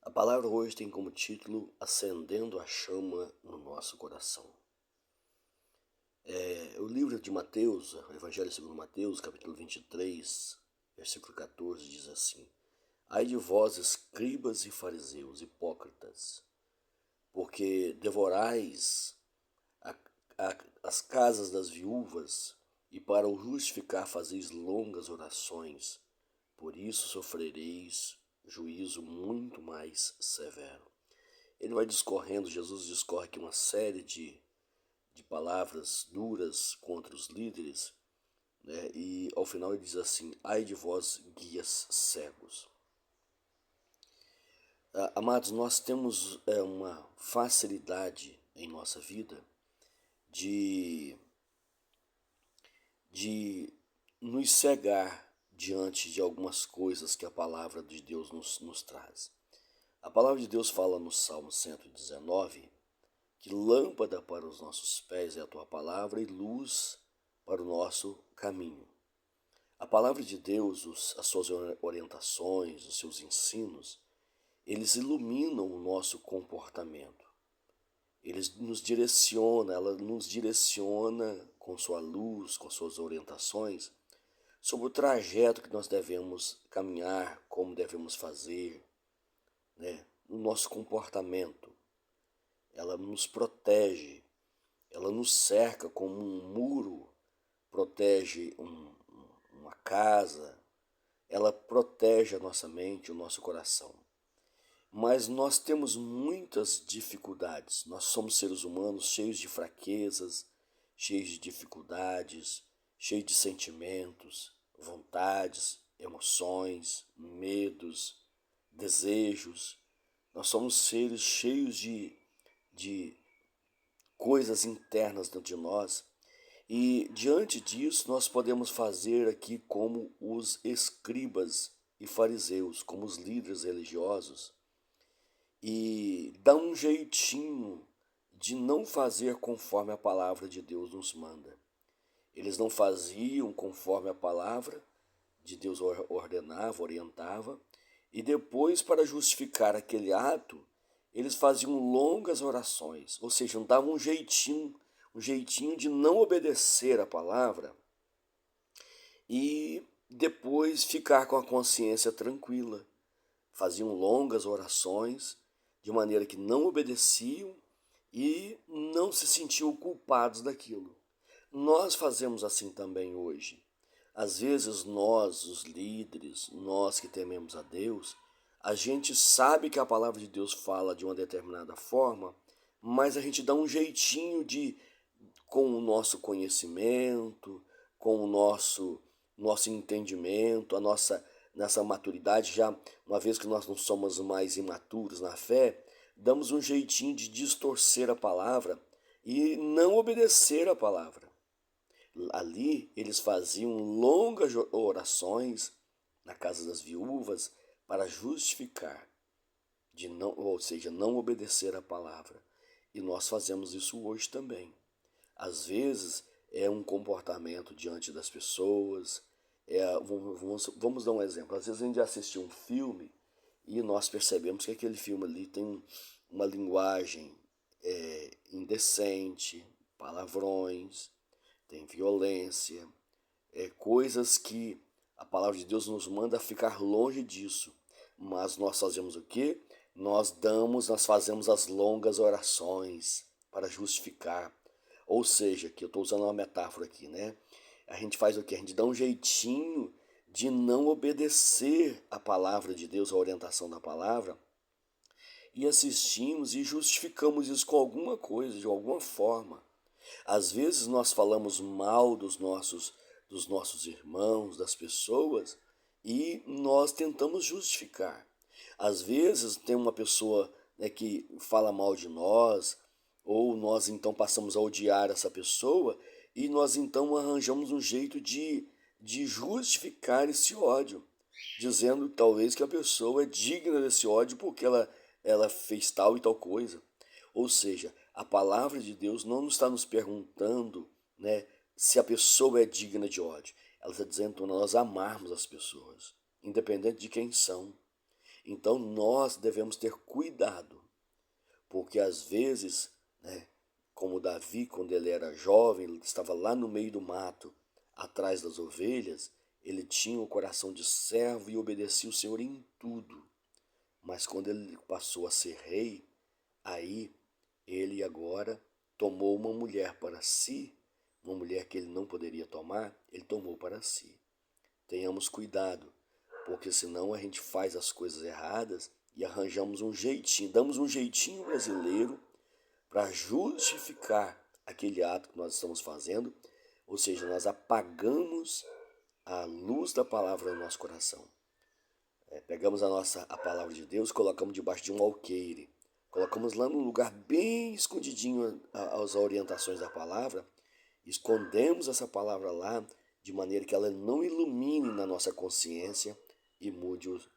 A palavra hoje tem como título Acendendo a Chama no Nosso Coração. O livro de Mateus, o Evangelho segundo Mateus, capítulo 23, versículo 14, diz assim: Ai de vós, escribas e fariseus, hipócritas, porque devorais a- as casas das viúvas e para o justificar fazeis longas orações, por isso sofrereis juízo muito mais severo. Ele vai discorrendo, Jesus discorre aqui uma série de palavras duras contra os líderes, né? E ao final ele diz assim: ai de vós, guias cegos. Amados, nós temos uma facilidade em nossa vida de, de nos cegar diante de algumas coisas que a palavra de Deus nos traz. A palavra de Deus fala no Salmo 119 que lâmpada para os nossos pés é a tua palavra e luz para o nosso caminho. A palavra de Deus, as suas orientações, os seus ensinos, eles iluminam o nosso comportamento. Ela nos direciona com sua luz, com suas orientações, sobre o trajeto que nós devemos caminhar, como devemos fazer, né? No nosso comportamento. Ela nos protege, ela nos cerca como um muro protege uma casa, ela protege a nossa mente, o nosso coração. Mas nós temos muitas dificuldades, nós somos seres humanos cheios de fraquezas, cheios de dificuldades, cheios de sentimentos, vontades, emoções, medos, desejos. Nós somos seres cheios de coisas internas dentro de nós. E diante disso, nós podemos fazer aqui como os escribas e fariseus, como os líderes religiosos, e dar um jeitinho de não fazer conforme a palavra de Deus nos manda. Eles não faziam conforme a palavra de Deus ordenava, orientava, e depois, para justificar aquele ato, eles faziam longas orações, ou seja, davam um jeitinho de não obedecer a palavra e depois ficar com a consciência tranquila. Faziam longas orações, de maneira que não obedeciam e não se sentiam culpados daquilo. Nós fazemos assim também hoje. Às vezes nós, os líderes, nós que tememos a Deus, a gente sabe que a palavra de Deus fala de uma determinada forma, mas a gente dá um jeitinho com o nosso conhecimento, com o nosso entendimento, nessa maturidade, já uma vez que nós não somos mais imaturos na fé, damos um jeitinho de distorcer a palavra e não obedecer a palavra. Ali eles faziam longas orações na casa das viúvas para justificar, ou seja, não obedecer a palavra. E nós fazemos isso hoje também. Às vezes é um comportamento diante das pessoas. Vamos dar um exemplo. Às vezes a gente assiste um filme e nós percebemos que aquele filme ali tem uma linguagem indecente, palavrões, tem violência, coisas que a palavra de Deus nos manda ficar longe disso. Mas nós fazemos o quê? Nós fazemos as longas orações para justificar. Ou seja, que eu estou usando uma metáfora aqui, né? A gente faz o quê? A gente dá um jeitinho de não obedecer a palavra de Deus, a orientação da palavra, e assistimos e justificamos isso com alguma coisa, de alguma forma. Às vezes nós falamos mal dos nossos irmãos, das pessoas, e nós tentamos justificar. Às vezes tem uma pessoa, né, que fala mal de nós, ou nós então passamos a odiar essa pessoa, e nós então arranjamos um jeito de justificar esse ódio, dizendo talvez que a pessoa é digna desse ódio porque ela fez tal e tal coisa. Ou seja, a palavra de Deus não está nos perguntando, né, se a pessoa é digna de ódio. Ela está dizendo para nós amarmos as pessoas, independente de quem são. Então nós devemos ter cuidado, porque às vezes, né, como Davi, quando ele era jovem, ele estava lá no meio do mato, atrás das ovelhas, ele tinha o coração de servo e obedecia o Senhor em tudo. Mas quando ele passou a ser rei, aí ele agora tomou uma mulher para si, uma mulher que ele não poderia tomar, ele tomou para si. Tenhamos cuidado, porque senão a gente faz as coisas erradas e arranjamos um jeitinho, damos um jeitinho brasileiro para justificar aquele ato que nós estamos fazendo, ou seja, nós apagamos a luz da palavra no nosso coração. Pegamos a palavra de Deus, colocamos debaixo de um alqueire, colocamos lá num lugar bem escondidinho as orientações da palavra, escondemos essa palavra lá de maneira que ela não ilumine na nossa consciência e mude nos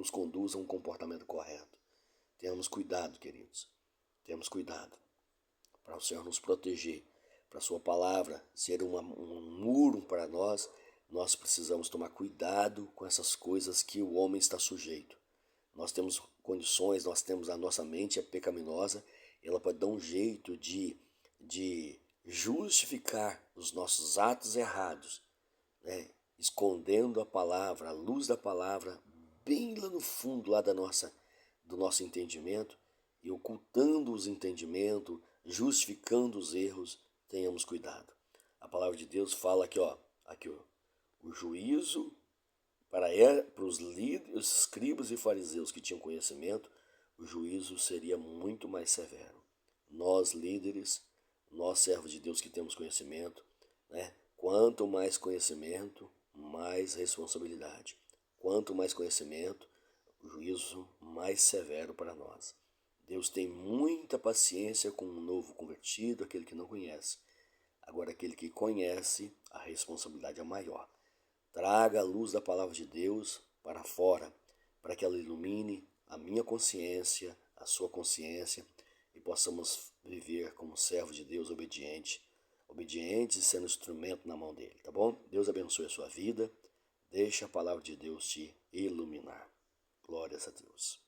conduza a um comportamento correto. Tenhamos cuidado, queridos. Tenhamos cuidado para o Senhor nos proteger, para a sua palavra ser um muro para nós. Nós precisamos tomar cuidado com essas coisas que o homem está sujeito. Nós temos condições, nós temos a nossa mente é pecaminosa, ela pode dar um jeito de justificar os nossos atos errados, né? Escondendo a palavra, a luz da palavra, bem lá no fundo lá do nosso entendimento e ocultando os entendimentos, justificando os erros. Tenhamos cuidado. A palavra de Deus fala aqui, ó, o juízo para os líderes, os escribas e fariseus que tinham conhecimento, o juízo seria muito mais severo. Nós, líderes, nós, servos de Deus que temos conhecimento, né? Quanto mais conhecimento, mais responsabilidade. Quanto mais conhecimento, o juízo mais severo para nós. Deus tem muita paciência com um novo convertido, aquele que não conhece. Agora, aquele que conhece, a responsabilidade é maior. Traga a luz da palavra de Deus para fora, para que ela ilumine a minha consciência, a sua consciência, e possamos viver como servo de Deus obedientes e sendo instrumento na mão dele, tá bom? Deus abençoe a sua vida, deixa a palavra de Deus te iluminar. Glórias a Deus.